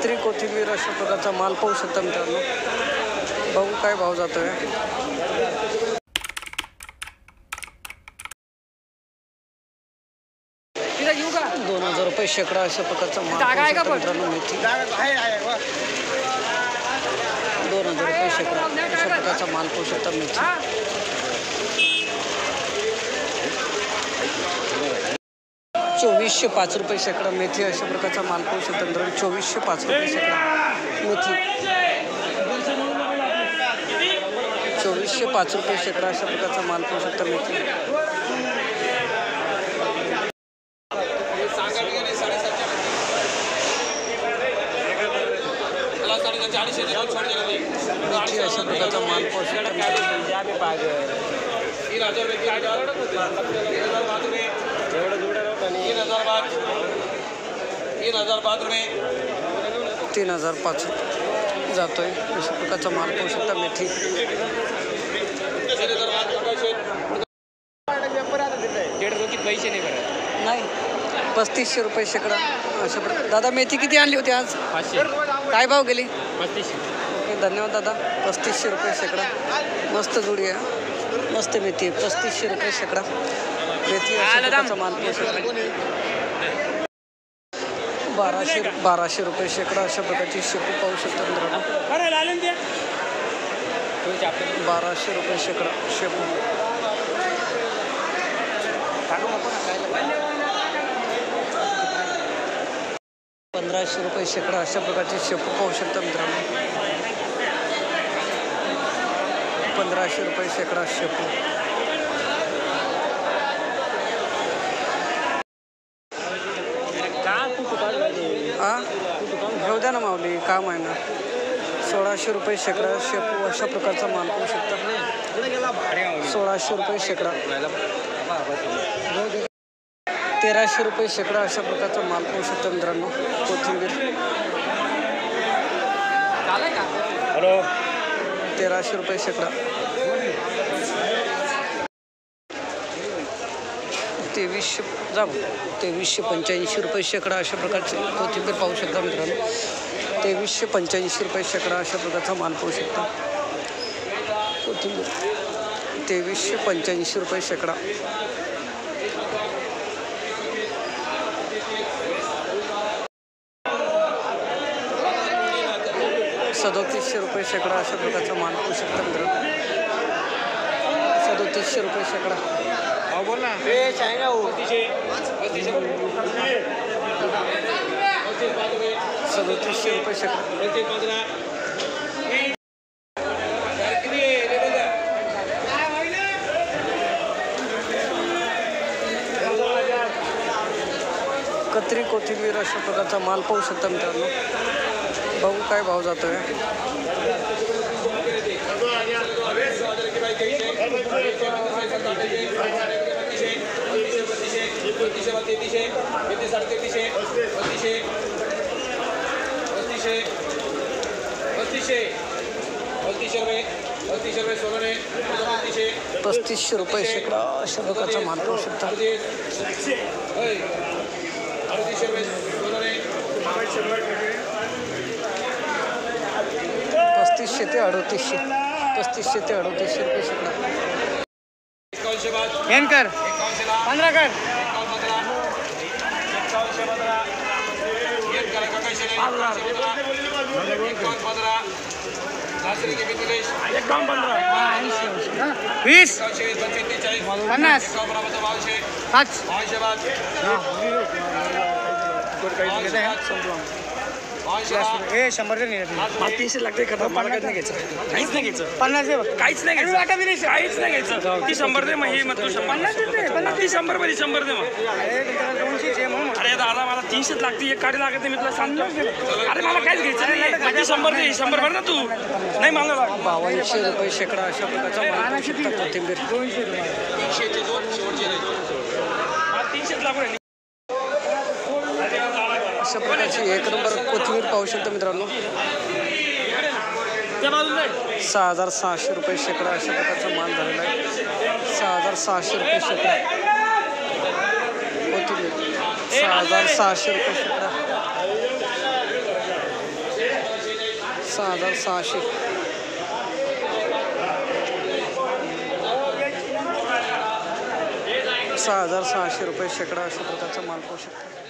कत्री कोथिंबीर अशा प्रकारचा माल पाहू शकता मित्रांनो. बघू काय भाव जातोय. 2000 रुपये शेकडा अशा प्रकारचा माल मित्रांनो. मेथी 2000 रुपये शेकडा अशा प्रकारचा माल पाहू शकता. मेथी 2405 रुपये शेकडा. मेथी अशा प्रकारचा माल पाहू शकता मित्रांनो. 2405 रुपये शेकडा मेथी. 2405 रुपये शेकडा अशा प्रकारचा माल पाहू शकता. मेथी 40 अशा प्रकारचा माल पाहू शकता. 3005 जातोय अशा प्रकारचा माल पाहू शकता. मेथी पैसे नाही 3500 रुपये शेकडा अशा प्रकार. दादा मेथी किती आणली होती आज? 500. काय भाव गेली? 3500. ओके धन्यवाद दादा. 3500 रुपये शेकडा. मस्त जोडी आहे. मस्त मेथी आहे. 3500 रुपये शेकडा मेथी अशा प्रकारचा माल पाहू शकता. 1200 रुपये शेकडा अशा प्रकारची शेपू पाहू शकता मित्रांनो. 1200 रुपये शेकडा शेपू. 1500 रुपये शेकडा अशा प्रकारची शेपू पाहू शकता मित्रांनो. 1500 रुपये शेकडा शेपू. घेऊ द्या ना माऊली, काम आहे ना. 1600 रुपये शेकडा शेपू अशा प्रकारचा माल पाहू शकता. 1600 रुपये शेकडा. 1300 रुपये शेकडा अशा प्रकारचा माल पाहू शकता मित्रांनो. कोथिंबीर 1300 रुपये शेकडा. 2385 रुपये शेकडा अशा प्रकारचे कोथिंबीर पाहू शकता मित्रांनो. 2385 रुपये शेकडा अशा प्रकारचा माल पाहू शकता. कोथिंबीर 2385 रुपये शेकडा. 3700 रुपये शेकडा अशा प्रकारचा माल पाहू शकता मित्रांनो. 3700 रुपये शेकडा. बोल ना. 3700 रुपये शेकडा. 'कत्री कोथिंबीर अशा प्रकारचा माल पाहू शकता मित्रांनो. बघू काय भाव जातोय. 3500 रुपये शेकडा अशा प्रकारचा माल पाहू शकता. 3500 ते 3800. 3500 ते 3800 रुपये शेकडा. कर 15 कर. 20 50 100 नाही 300 लागते खरं. मला काहीच नाही घ्यायचं. काहीच नाही घ्यायचं. 50 काहीच नाही घ्यायचं. काहीच नाही घ्यायचं. ती 100 दे मग. ही मग तू 50 ती 100 मध्ये 100 दे मग. अरे दादा मला 300 लागते. एक गाडी लागते मी तुला सांगतो. अरे मला काहीच घ्यायचं नाही. माझी 100 दे. 100 भर ना तू. नाही मला 5200 रुपये शेकडा अशा प्रकारचा माल पाहू शकता. कोथिंबीर 300 लागू. अशा प्रकारची एक नंबर कोथिंबीर पाहू शकता मित्रांनो. 6600 रुपये शेकडा अशा प्रकारचा माल झालेला आहे. 6600 रुपये शेकडा कोथिंबीर. 6600 रुपये शेकडा. 6,600. 6,600 रुपये शेकडा अशा प्रकारचा माल पाहू शकता.